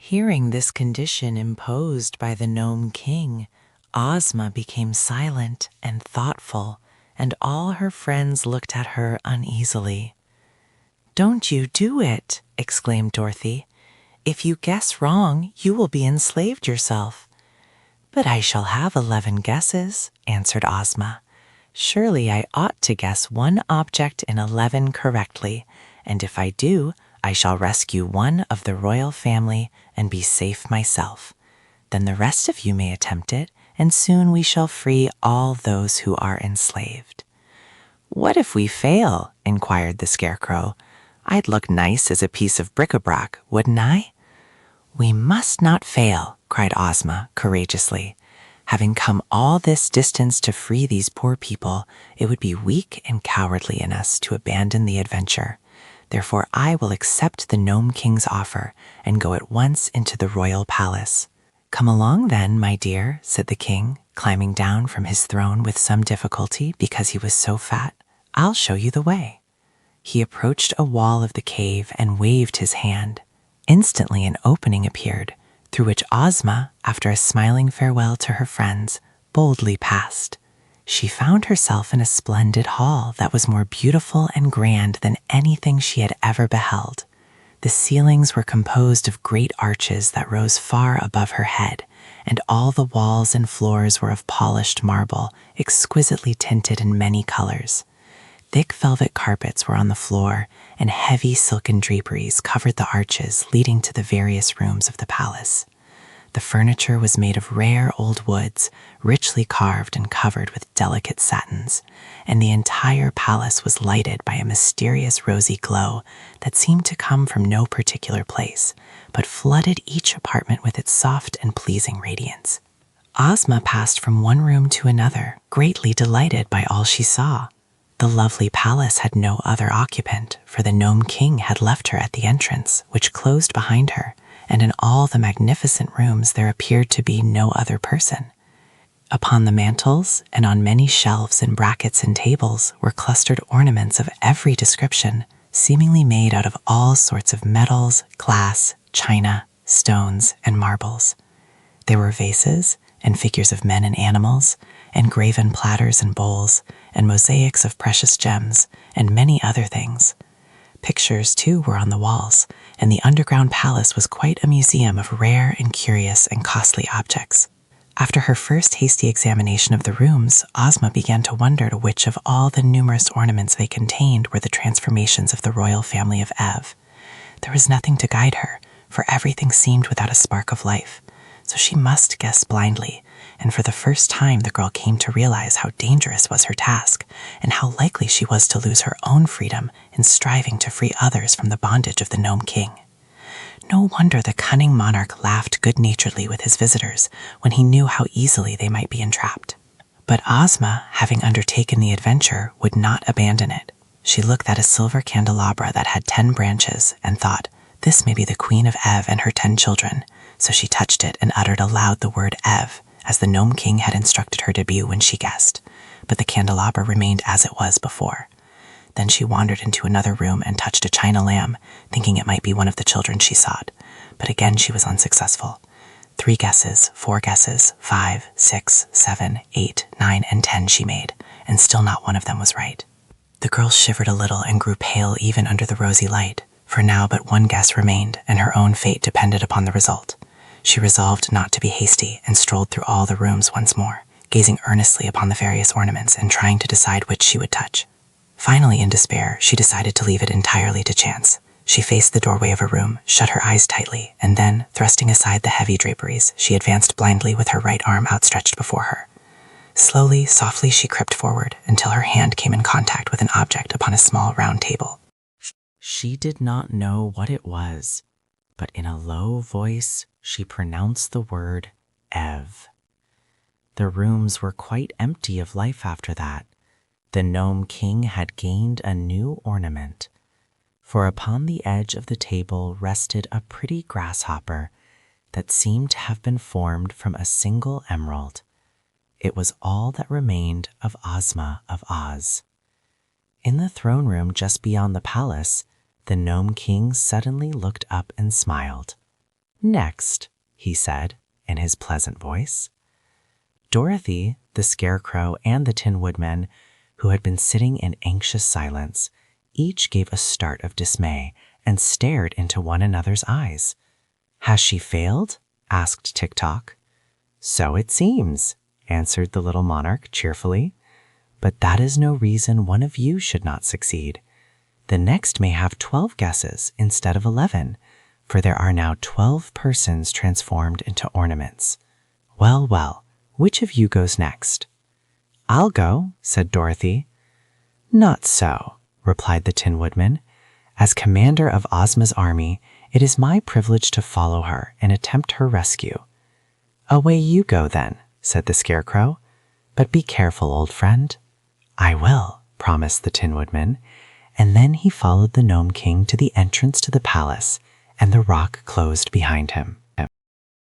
Hearing this condition imposed by the Nome King, Ozma became silent and thoughtful, and all her friends looked at her uneasily. "Don't you do it," exclaimed Dorothy. "If you guess wrong, you will be enslaved yourself." "But I shall have 11 guesses," answered Ozma. "Surely I ought to guess one object in 11 correctly, and if I do, I shall rescue one of the royal family and be safe myself. Then the rest of you may attempt it, and soon we shall free all those who are enslaved." "What if we fail?" inquired the Scarecrow. "I'd look nice as a piece of bric-a-brac, wouldn't I?" "We must not fail," cried Ozma courageously. "Having come all this distance to free these poor people, it would be weak and cowardly in us to abandon the adventure. Therefore I will accept the Nome King's offer and go at once into the royal palace." "Come along then, my dear," said the king, climbing down from his throne with some difficulty because he was so fat. "I'll show you the way." He approached a wall of the cave and waved his hand. Instantly an opening appeared, through which Ozma, after a smiling farewell to her friends, boldly passed. She found herself in a splendid hall that was more beautiful and grand than anything she had ever beheld. The ceilings were composed of great arches that rose far above her head, and all the walls and floors were of polished marble, exquisitely tinted in many colors. Thick velvet carpets were on the floor, and heavy silken draperies covered the arches leading to the various rooms of the palace. The furniture was made of rare old woods, richly carved and covered with delicate satins, and the entire palace was lighted by a mysterious rosy glow that seemed to come from no particular place, but flooded each apartment with its soft and pleasing radiance. Ozma passed from one room to another, greatly delighted by all she saw. The lovely palace had no other occupant, for the Nome King had left her at the entrance, which closed behind her, and in all the magnificent rooms there appeared to be no other person. Upon the mantels and on many shelves and brackets and tables were clustered ornaments of every description, seemingly made out of all sorts of metals, glass, china, stones, and marbles. There were vases and figures of men and animals, and graven platters and bowls, and mosaics of precious gems, and many other things. Pictures, too, were on the walls, and the underground palace was quite a museum of rare and curious and costly objects. After her first hasty examination of the rooms, Ozma began to wonder which of all the numerous ornaments they contained were the transformations of the royal family of Ev. There was nothing to guide her, for everything seemed without a spark of life, so she must guess blindly, and for the first time the girl came to realize how dangerous was her task, and how likely she was to lose her own freedom in striving to free others from the bondage of the Nome King. No wonder the cunning monarch laughed good-naturedly with his visitors when he knew how easily they might be entrapped. But Ozma, having undertaken the adventure, would not abandon it. She looked at a silver candelabra that had 10 branches and thought, "This may be the Queen of Ev and her 10 children." So she touched it and uttered aloud the word Ev, as the Nome King had instructed her to do when she guessed, but the candelabra remained as it was before. Then she wandered into another room and touched a china lamb, thinking it might be one of the children she sought, but again she was unsuccessful. 3 guesses, 4 guesses, 5, 6, 7, 8, 9, and 10 she made, and still not one of them was right. The girl shivered a little and grew pale even under the rosy light, for now but one guess remained, and her own fate depended upon the result. She resolved not to be hasty and strolled through all the rooms once more, gazing earnestly upon the various ornaments and trying to decide which she would touch. Finally, in despair, she decided to leave it entirely to chance. She faced the doorway of a room, shut her eyes tightly, and then, thrusting aside the heavy draperies, she advanced blindly with her right arm outstretched before her. Slowly, softly she crept forward until her hand came in contact with an object upon a small round table. She did not know what it was, but in a low voice she pronounced the word Ev. The rooms were quite empty of life after that. The Nome King had gained a new ornament, for upon the edge of the table rested a pretty grasshopper that seemed to have been formed from a single emerald. It was all that remained of Ozma of Oz. In the throne room just beyond the palace, the Nome King suddenly looked up and smiled. "Next," he said in his pleasant voice. Dorothy, the Scarecrow, and the Tin Woodman, who had been sitting in anxious silence, each gave a start of dismay and stared into one another's eyes. "Has she failed?" asked Tick-Tock. "So it seems," answered the little monarch cheerfully. "But that is no reason one of you should not succeed. The next may have 12 guesses instead of 11, for there are now 12 persons transformed into ornaments. Well, well, which of you goes next?" "I'll go," said Dorothy. "Not so," replied the Tin Woodman. "As commander of Ozma's army, it is my privilege to follow her and attempt her rescue." "Away you go, then," said the Scarecrow. "But be careful, old friend." "I will," promised the Tin Woodman, and then he followed the Nome King to the entrance to the palace, and the rock closed behind him.